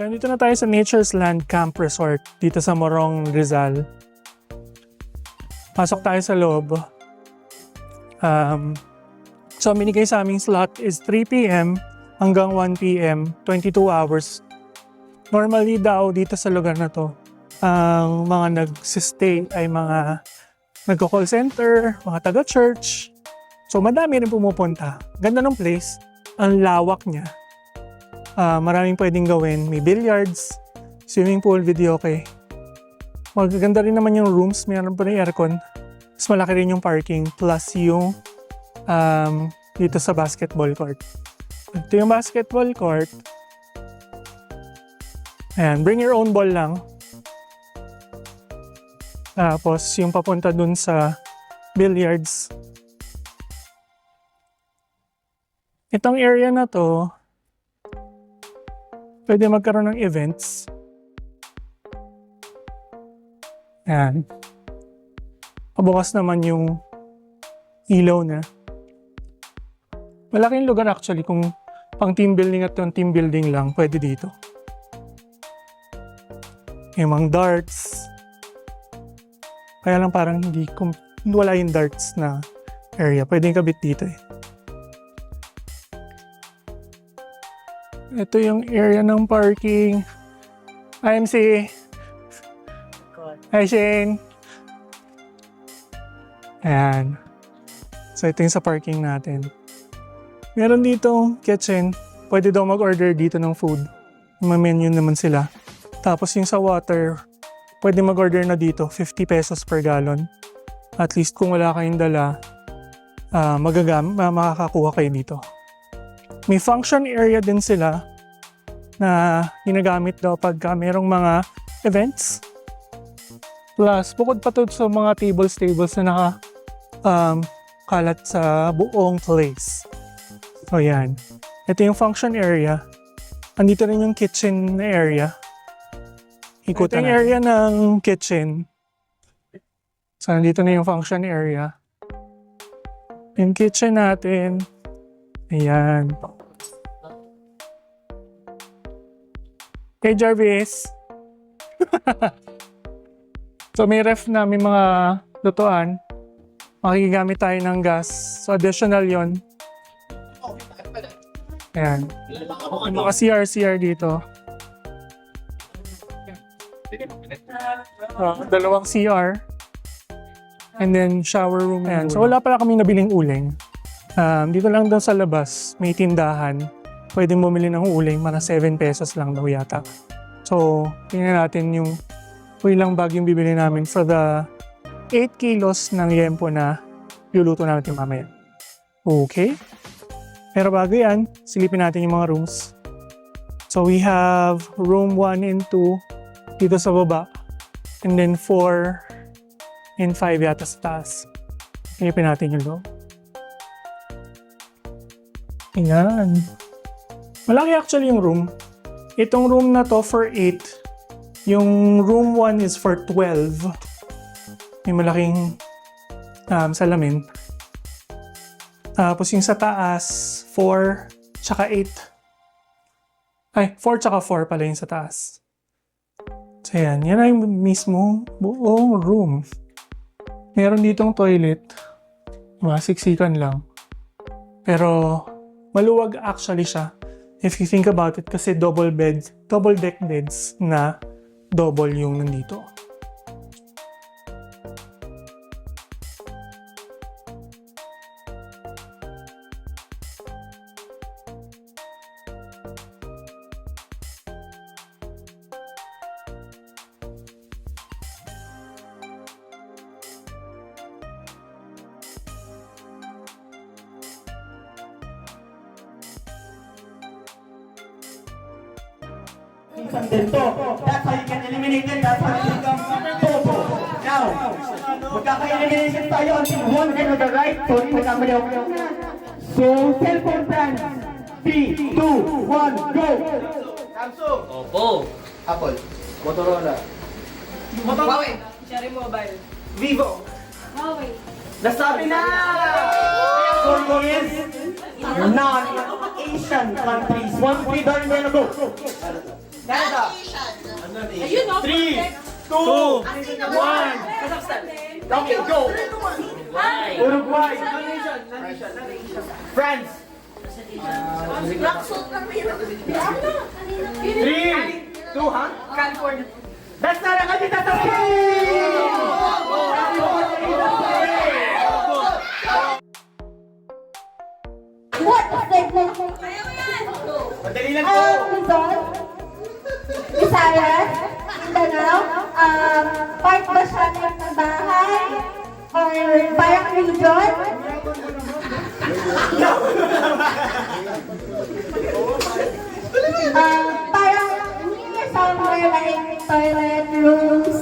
So, dito na tayo sa Nature's Land Camp Resort dito sa Morong, Rizal. Pasok tayo sa loob. So, binigay sa aming slot is 3 p.m. hanggang 1 p.m., 22 hours. Normally daw dito sa lugar na to, ang mga nagsistay ay mga nagko-call center, mga taga-church. So, madami rin pumupunta. Ganda ng place. Ang lawak niya. Maraming pwedeng gawin. May billiards, swimming pool, videoke. Magaganda rin naman yung rooms. Mayroon pa rin aircon. Mas malaki rin yung parking. Plus yung dito sa basketball court. Ito yung basketball court. Ayan, bring your own ball lang. Tapos yung papunta dun sa billiards. Itong area na to, pwede magkaroon ng events. Ayan. Pabukas naman yung ilaw na. Malaking lugar actually kung pang team building at yung team building lang, pwede dito. Yung mga darts. Kaya lang parang wala yung darts na area. Pwede yung kabit dito eh. Ito yung area ng parking. IMC. Hi Shane. Ayan. So ito yung sa parking natin. Meron dito kitchen. Pwede daw mag-order dito ng food. May menu naman sila. Tapos yung sa water, pwede mag-order na dito, 50 pesos per gallon. At least kung wala kayong dala, makakakuha kayo dito. May function area din sila na ginagamit daw pagka merong mga events. Plus, bukod pa to sa mga tables na kalat sa buong place. So yan. Ito yung function area. Andito rin yung kitchen na area. Ito yung area ng kitchen. So, nandito na yung function area. Yung kitchen natin. Ayan. Hey, Jarvis. So, may ref na may mga lutuan. Makikigamit tayo ng gas. So, additional yon. Ayan. May mga CR dito. Dalawang CR. And then shower room. Ayan. So wala pala kami nabiling uling. Dito lang daw sa labas, may tindahan. Pwedeng bumili ng uling, mga 7 pesos lang daw yata. So, tingnan natin yung ilang bag yung bibili namin for the 8 kilos ng yempo na luluto natin mamaya. Okay. Pero bago yan, silipin natin yung mga rooms. So we have room 1 and 2 dito sa baba. And then 4 and 5 yata sa taas. Silipin natin yung loob. Ayan. Malaki actually yung room. Itong room na to for 8. Yung room 1 is for 12. May malaking salamin. Tapos yung sa taas, 4 tsaka 8. Ay, 4 tsaka 4 pala yung sa taas. So yan, yan ay mismo buong room. Meron ditong toilet. Masiksikan lang. Pero maluwag actually siya. If you think about it, kasi double deck beds na double yung nandito. That's how you can eliminate it. That's how you become Topo. Now, magkaka-elimination tayo until one end of the right. Sorry, nagkamali ako. So, cellphone brand. 3, 2, 1, go! Samsung. Oppo. Apple. Motorola. Huawei. Xiaomi Mobile. Vivo. Huawei. Nasabi na! Topo is non-Asian countries. 1, 3, darn, go! Canada. Ayun, no? 3, 2, 1. Kazakhstan. Okay, go. Ay! Uruguay. France. Rocksoul lang may 3, 2, ha? California. That's not a kandidat sa What segment? Ayaw yan! Madali lang po. Luzon? Visayas? Mindanao? Part ba siya ng bahay? Or parang region? Parang near somewhere like toilet rooms?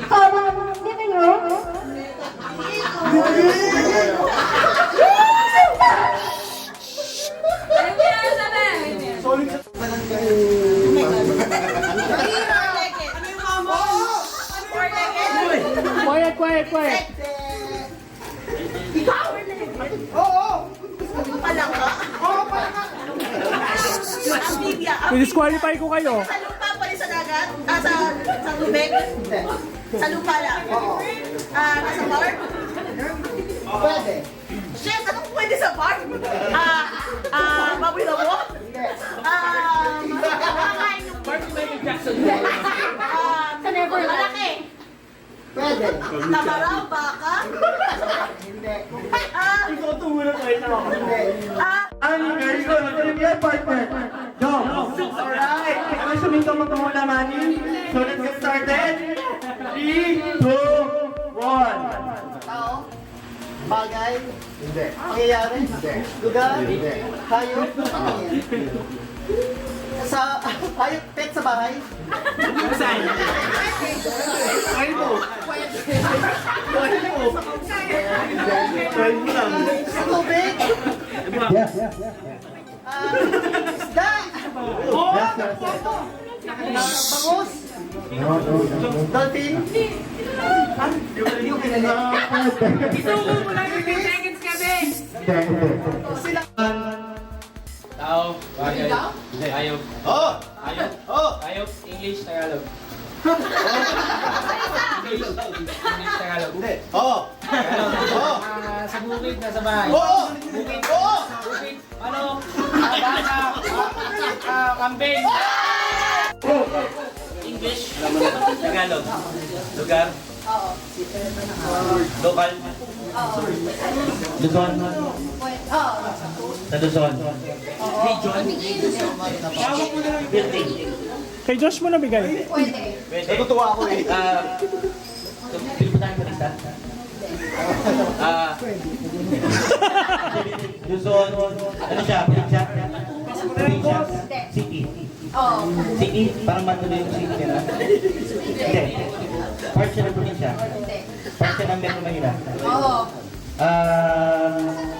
Common living room? Ayaw yan, sabi! Solid sa... Quiet, quiet, quiet. Amphibia. I-disqualify ko kayo. Sa lupa pala sa dagat? Sa tubig? Sa lupa lang? Nasa bar? Pwede. Shit, anong pwede sa bar? Baboy labo? Nakakain ng bar ni Michael Jackson. Sa Neverland. Malaki. Pwede. Tabaraw, baka? Hindi. Ikaw tumulong kayo na ako. Ano, very good. Magaling yan, partner. Go. Alright. Ikaw suminto mo itong muna, Manny. So, let's get started. 3, 2, 1. Tao? Bagay? Hindi. Pangyayari? Hindi. Lugar? Hindi. Hayop? Ano yan? Sa hayop, pet sa bahay? Saan? Try mo. Try mo. Try mo lang. Sa tubig? Isda? Bangus? Dolphin? Sila? Tao, bagay, hayop, Oh! hayop, Oh! hayop, English, Tagalog. English, Tagalog. Hindi. Oh! Oh! Sa bukid, nasa bahay. Oo! Bukid, Oo! bukid, ano, baka, kambing. English, Tagalog. Lugar. Lokal. Luzon. Sa Luzon. Region. Building. Kay Josh mo nabigay. Pwede. Natutuwa ako eh. Pili po tayo palista. Luzon. Ano siya? Probinsya? Probinsya? City. City? Parang matuloy yung city na. Hindi. Part siya ng probinsya. Part siya ng Metro Manila.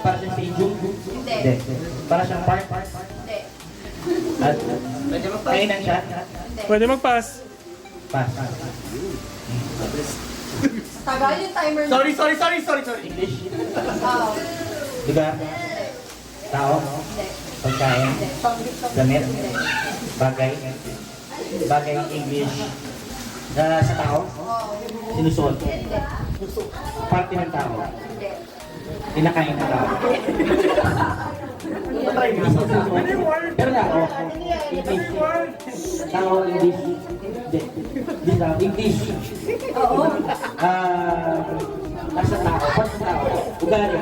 Para siyang stadium? Hindi. Para siyang park? At kainan siya? Pwede mag-pass. Pass. Tagal yung timer na. Sorry. English? Lugar? Tao? Pagkain? Damit? Bagay? Bagay ng English? Sa tao? Sinusuot? Parte ng tao? Kinakain ng tao? Pero tao? English? Tao, English? Hindi tao, English? Nasa tao? Parte ng tao? Ugali?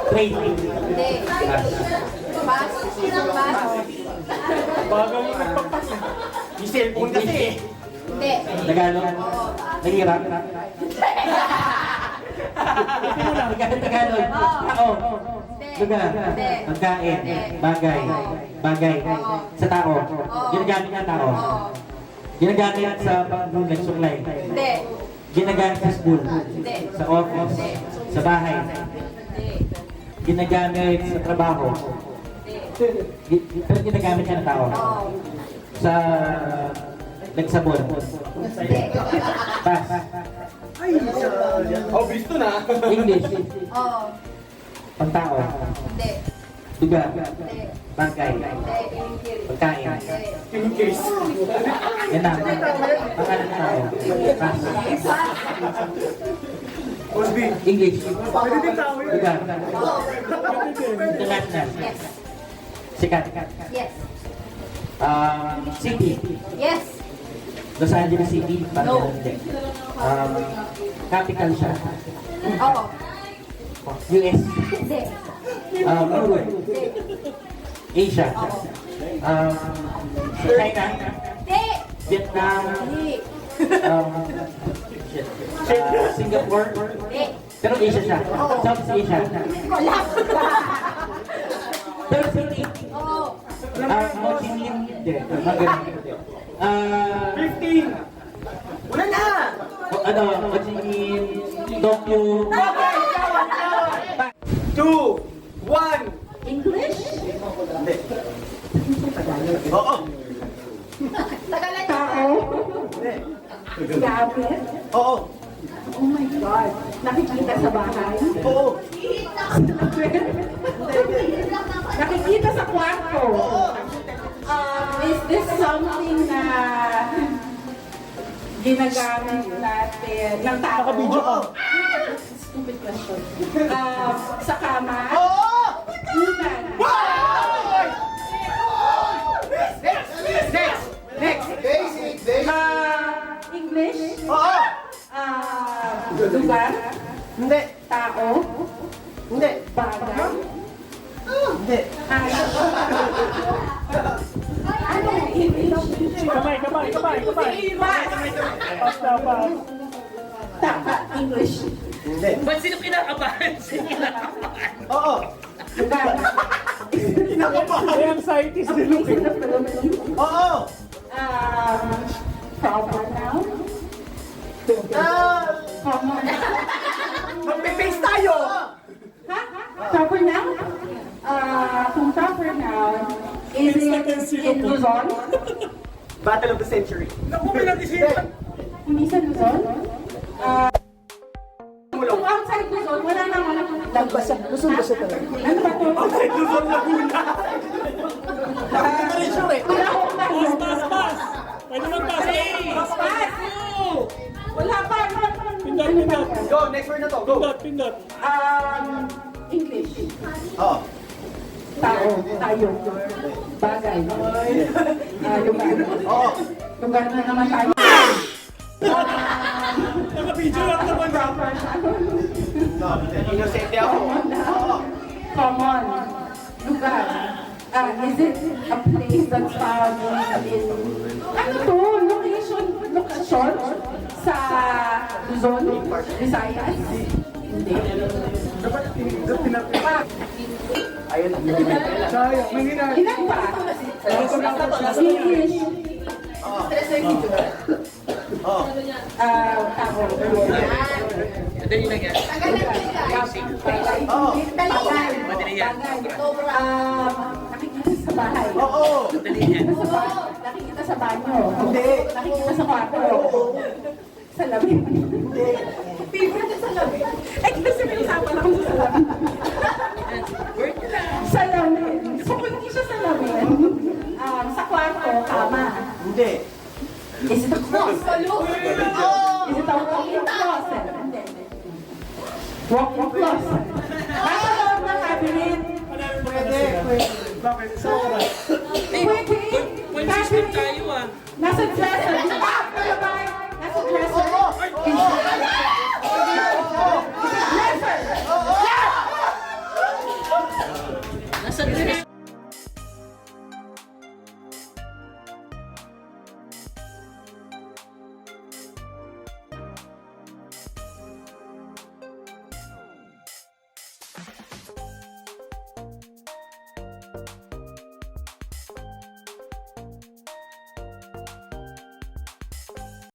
Trade? Pass. Bagal mo nagpapas. Yung cellphone kasi eh. Hindi. Tagalog? Nahirap? Tagalog? Tao? Lugar? Pagkain? Bagay? Bagay? Sa tao? Ginagamit ng tao? Ginagamit sa pagbulag suklay? Hindi. Ginagamit sa school? Hindi. Sa office? Sa bahay? Ginagamit sa trabaho? Pero ginagamit siya ng tao? Sa nagsabon? Pass. Oh, bisto na. English? Oo. Pantao? Hindi. Lugar? Hindi. Bagay. Pagkain. Yan na. Pangalan ng tao. Pass. English. Lugar. International. Sikat. Yes. City. Yes. Los Angeles City. Parang hindi. Capital siya. Oo. US. Hindi. Norway. Asia. China. Hindi. Vietnam. Hindi. Singapore. Hindi. Pero Asia siya. Southeast Asia. Wala. Pero city. Oo. Ho Chi Minh. Hindi. Magaling. 15. Wala na! Ho Chi Minh. Tokyo. 2, 1. English? Oo. Tagalan tao? Gamit? Oo. Oh my God. Nakikita sa bahay? Oo. Nakikita sa kwarto? Is this something na ginagamit natin ng tao? Naka-video ka. Stupid question. Sa kama? Oo! Human? Basic. English? Oo! Lugar? Hindi. Tao? Hindi. Bagay? Hindi. Ano? English? Kamay. Pass na, pass. Tama, English. Hindi. Ba't sino kinakabahan? Sino kinakabahan? Oo. Lugar? May anxiety si Luke. Oo. Proper noun? Common. Magpe-face tayo. Ha? Proper noun? Kung proper noun, is it in Luzon? Battle of the century. Hindi sa Luzon? Kung outside Luzon, wala naman. Lagbasa. Luzon talaga. Ano ba ito? Outside Luzon, Laguna. Wala akong tanong. Pass. Pwede mag-pass. Pass! Wala pa. Pindot. Go, next word na to. Go. Pindot. English. Oo. Tao. Tayo. Bagay. Lugar. Oo. Lugar na naman tayo. Naka-video lang naman. Proper noun. Innocent ako. Oo. Common. Lugar. Is it a place that's found in... Ano to? Location? Sa Luzon? Visayas? Hindi. Ilan pa? English. Oo. Tao. Madali lang yan. Oo. Madali yan. Nakikita sa bahay. Oo. Madali yan. Nakikita sa banyo. Hindi. Nakikita sa kwarto. Sa lamin. Hindi. Favorite sa lamin. Ay, kasi may usapan ako sa lamin. Sa lamin. So, kung hindi siya sa lamin, sa kwarto, kama. Hindi. Is it a closet? Is it a walk-in closet? Hindi. Walk-in closet. Nasa loob ng cabinet. Pwede. Bakit? Sa oras. Pwede. Point system tayo ah. Nasa dresser